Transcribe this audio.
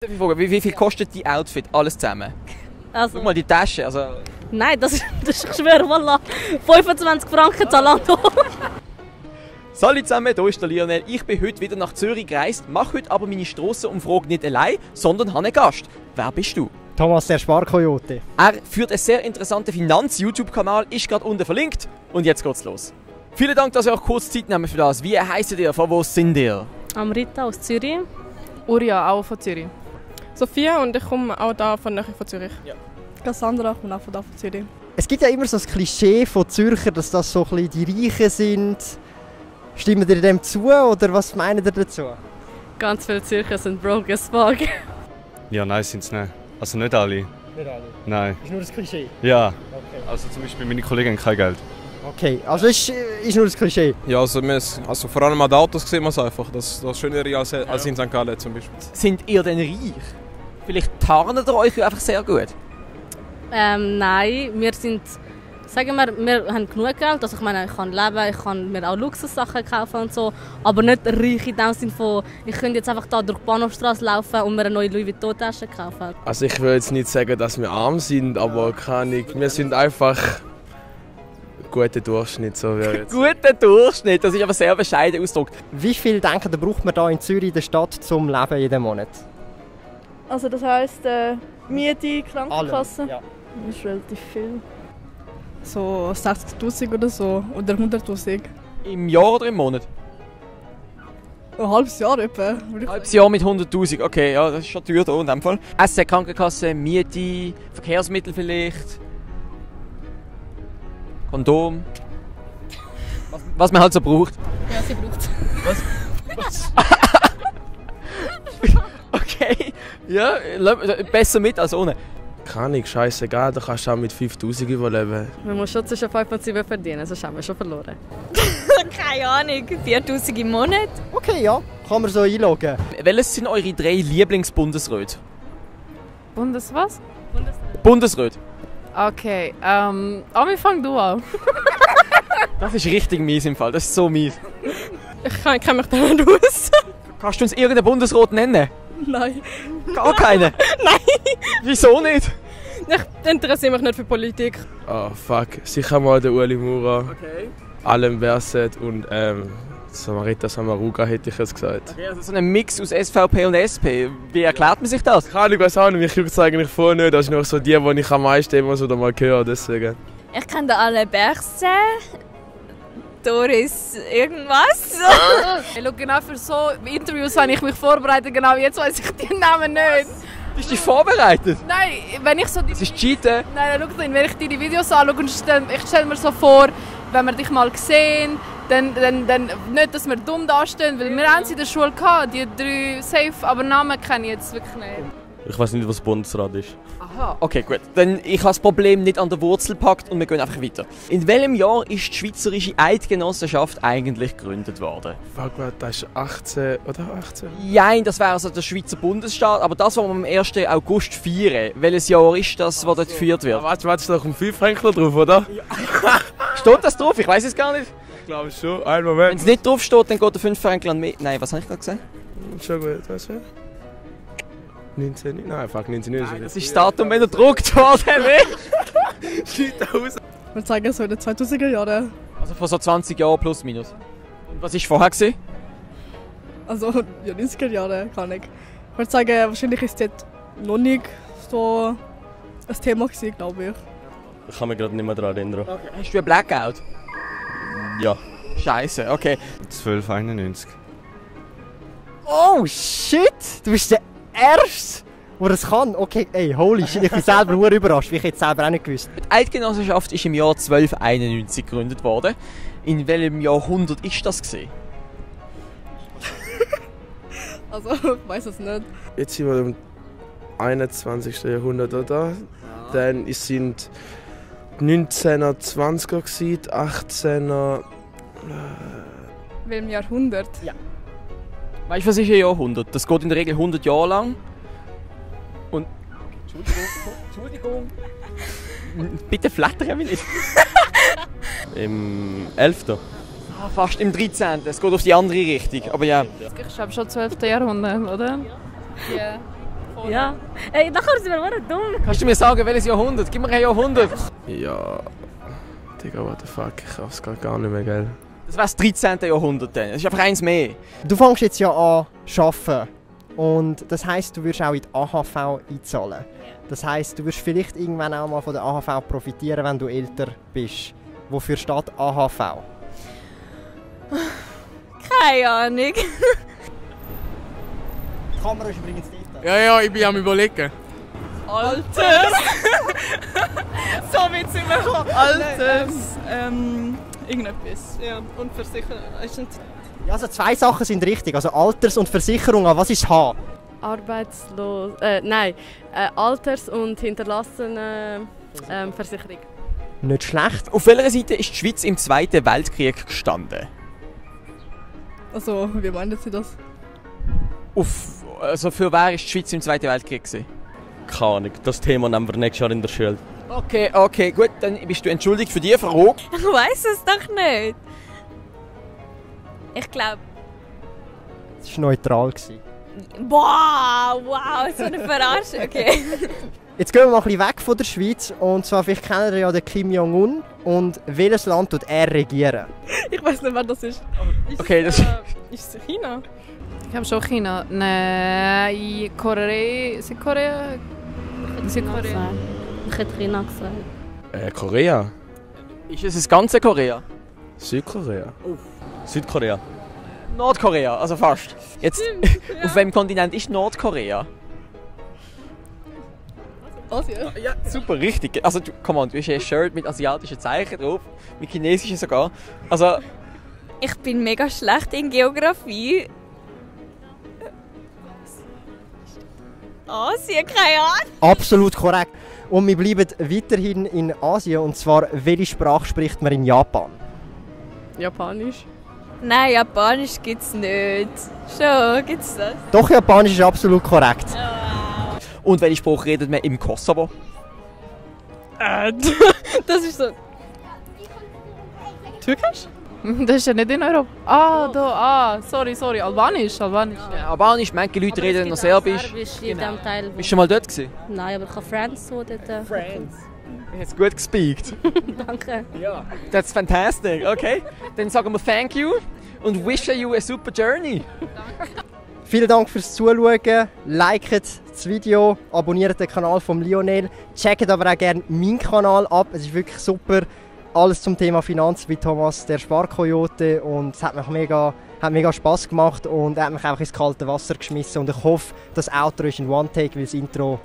Darf ich fragen, wie viel kostet die Outfit alles zusammen? Also, Guck mal die Tasche. Also. nein, das ist ich schwöre, voilà. 25 Franken Zalando. Salut zusammen, hier ist der Lionel. Ich bin heute wieder nach Zürich gereist, mache heute aber meine Strassenumfrage nicht allein, sondern habe einen Gast. Wer bist du? Thomas, der Sparkoyote. Er führt einen sehr interessanten Finanz-YouTube-Kanal, ist gerade unten verlinkt. Und jetzt geht's los. Vielen Dank, dass ihr euch kurz Zeit nehmt für das. Wie heisst ihr? Von wo sind ihr? Amrita aus Zürich. Uria, auch von Zürich. Sophia und ich komme auch da von Zürich. Ja. Cassandra, ich komme auch von Zürich. Es gibt ja immer so das Klischee von Zürcher, dass das so ein bisschen die Reichen sind. Stimmen ihr dem zu oder was meint ihr dazu? Ganz viele Zürcher sind broke as fuck. Ja, nein, sind es nicht. Also nicht alle. Nicht alle. Nein. Ist nur das Klischee? Ja. Okay. Also zum Beispiel meine Kollegen haben kein Geld. Okay, also ist nur das Klischee? Ja, also vor allem an den Autos sehen wir es einfach. Das schönere als in St. Gallen zum Beispiel. Sind ihr denn reich? Vielleicht tarnt ihr euch einfach sehr gut. Nein, wir sind, sagen wir haben genug Geld. Also ich meine, ich kann leben, ich kann mir auch Luxussachen kaufen und so. Aber nicht reich in dem Sinne von, ich könnte jetzt einfach da durch die Bahnhofstrasse laufen und mir eine neue Louis Vuitton Tasche kaufen. Also ich will jetzt nicht sagen, dass wir arm sind, aber wir sind einfach guter Durchschnitt. So wie jetzt. Guter Durchschnitt, das ist aber sehr bescheiden ausgedrückt. Wie viel denken ihr, braucht man da in Zürich in der Stadt zum Leben jeden Monat? Also das heisst, Miete, Krankenkasse. Ja. Das ist relativ viel. So 60'000 oder so. Oder 100'000. Im Jahr oder im Monat? Ein halbes Jahr etwa. Ein halbes Jahr mit 100'000, okay, ja, das ist schon teuer hier in dem Fall. Essen, Krankenkasse, Miete, Verkehrsmittel vielleicht, Kondom. Was man halt so braucht. Ja, sie braucht Was? Okay, ja, besser mit als ohne. Kann ich, scheißegal, da kannst du auch mit 5000 überleben. Man muss schon zwischen 5 und 7 verdienen, sonst haben wir schon verloren. Keine Ahnung, 4000 im Monat. Okay, ja, kann man so einloggen. Welches sind eure 3 Lieblingsbundesräte? Bundes was? Bundesräte. Okay, Ami, fang du an. Das ist richtig mies im Fall, das ist so mies. Ich kenne mich da nicht aus. Kannst du uns irgendeinen Bundesrat nennen? Nein. Gar keinen? Nein. Wieso nicht? Ich interessiere mich nicht für Politik. Oh fuck, sicher mal der Ueli Maurer, Okay. Alem Berset und Samarita Samaruga hätte ich jetzt gesagt. Okay, also so ein Mix aus SVP und SP. Wie erklärt man sich das? Kann ich weiß auch nicht, mich juckt es eigentlich voll nicht. Das ist noch so die ich am meisten immer so mal höre, deswegen. Ich kenne da alle Berse. Doris irgendwas. Hey, look, genau für so Interviews habe ich mich vorbereitet, genau jetzt weiß ich die Namen nicht. Bist du vorbereitet? Nein, wenn ich so die Das ist Cheaten. Nein, schau, wenn ich dir die Videos anschaue und ich stelle mir so vor, wenn wir dich mal sehen, dann nicht, dass wir dumm dastehen, weil wir haben sie in der Schule gehabt, die 3 safe, aber Namen kenne ich jetzt wirklich nicht. Ich weiß nicht, was Bundesrat ist. Aha. Okay, gut. Dann ich habe das Problem nicht an der Wurzel gepackt und wir gehen einfach weiter. In welchem Jahr ist die Schweizerische Eidgenossenschaft eigentlich gegründet worden? Fuck, das ist 18 oder 18? Nein, das wäre also der Schweizer Bundesstaat, aber das, was wir am 1. August feiern. Welches Jahr ist das, was dort gefeiert wird? Warte, ist doch um 5 Franken drauf, oder? Steht das drauf? Ich weiß es gar nicht. Ich glaube schon. Einen Wenn Moment. es nicht drauf steht, dann geht der 5 Franken an mich. Nein, was habe ich gerade gesagt? Schon gut, was ja? 19? Nein, fuck, 19 ist Nein, das ist das Datum, wenn er gedruckt worden ist. Sieht aus. Wir zeigen so in den 2000er Jahren. Also vor so 20 Jahren plus minus. Und was war vorher gewesen? Also ja, 90er Jahre kann ich. Ich würde sagen, wahrscheinlich ist das noch nicht so ein Thema gewesen, glaube ich. Ich kann mich gerade nicht mehr daran erinnern. Okay. Hast du einen Blackout? Ja. Scheiße, okay. 1291. Oh shit, du bist der Erste, der das kann. Okay, ey, holy shit, ich bin selber nur überrascht, wie ich jetzt selber auch nicht gewusst. Die Eidgenossenschaft ist im Jahr 1291 gegründet worden. In welchem Jahrhundert ist das gewesen? Also ich weiß es nicht. Jetzt sind wir im 21. Jahrhundert, oder? Dann sind 19er, 20er gewesen, 18er. Welchem Jahrhundert? Weißt du, was ist ein Jahrhundert? Das geht in der Regel 100 Jahre lang. Und. Entschuldigung. Bitte flattern wir nicht. Im 11. Ah, fast im 13. Es geht auf die andere Richtung. Aber ja. Ich glaube schon 12. Jahrhundert, oder? Ja. Ja. Ey, nachher sind wir wirklich dumm. Kannst du mir sagen, welches Jahrhundert? Gib mir ein Jahrhundert. Ja. Digga, what the fuck, ich hab's gar nicht mehr, gell? Das wäre das 13. Jahrhundert dann. Das ist einfach eins mehr. Du fängst jetzt ja an zu arbeiten. Und das heisst, du wirst auch in die AHV einzahlen. Das heisst, du wirst vielleicht irgendwann auch mal von der AHV profitieren, wenn du älter bist. Wofür steht AHV? Keine Ahnung. Die Kamera ist übrigens dort. Ja, ich bin am Überlegen. Alters. So weit sind wir gekommen. Alters. Irgendetwas. Ja. Und versichern. Ja, also 2 Sachen sind richtig. Also Alters- und Versicherung. Was ist H? Arbeitslos. Nein. Alters- und hinterlassene Versicherung. Nicht schlecht. Auf welcher Seite ist die Schweiz im Zweiten Weltkrieg gestanden? Also, wie meinen Sie das? Also für wer ist die Schweiz im Zweiten Weltkrieg gewesen? Keine Ahnung, das Thema nehmen wir nächstes Jahr in der Schule. Okay, gut, dann bist du entschuldigt für die Frage. Ich weiß es doch nicht. Ich glaube. Es war neutral. Wow, so eine Verarschung. Okay. Jetzt gehen wir mal ein bisschen weg von der Schweiz. Und zwar, vielleicht kennt ihr ja den Kim Jong-un. Und welches Land tut er regieren? Ich weiß nicht, wer das ist. Okay, das Ist es China? Ich habe schon China. Nein, Korea. Südkorea? Südkorea. Ich hätte China gesagt. Korea? ist es das ganze Korea? Südkorea? Südkorea. Nordkorea, also fast. Jetzt, auf welchem Kontinent ist Nordkorea? Asien? Ja, super, richtig. Also, du hast ein Shirt mit asiatischen Zeichen drauf, mit chinesischen sogar. Also, Ich bin mega schlecht in Geografie. Asien, keine Ahnung. Absolut korrekt. Und wir bleiben weiterhin in Asien. Und zwar, welche Sprache spricht man in Japan? Japanisch. Nein, Japanisch gibt's nicht. Schon, gibt's das? Doch, Japanisch ist absolut korrekt. und welche Sprache redet man im Kosovo? Das ist so. Türkisch? Das ist ja nicht in Europa. Sorry, Albanisch. Albanisch, manche Leute reden noch Serbisch. Serbisch in diesem Teil. Bist du schon mal dort gewesen? Nein, aber ich habe Friends so dort. Ich habe gut gespeakt. Danke. Ja. That's fantastic, okay. Dann sagen wir thank you und wishing you a super journey. Vielen Dank fürs Zuschauen. Liket das Video, abonniert den Kanal von Lionel. Checkt aber auch gerne meinen Kanal ab. Es ist wirklich super. Alles zum Thema Finanz bei Thomas, der Sparkoyote. Und es hat mega Spass gemacht und er hat mich einfach ins kalte Wasser geschmissen. Und ich hoffe, das Outro ist ein One-Take, weil das Intro...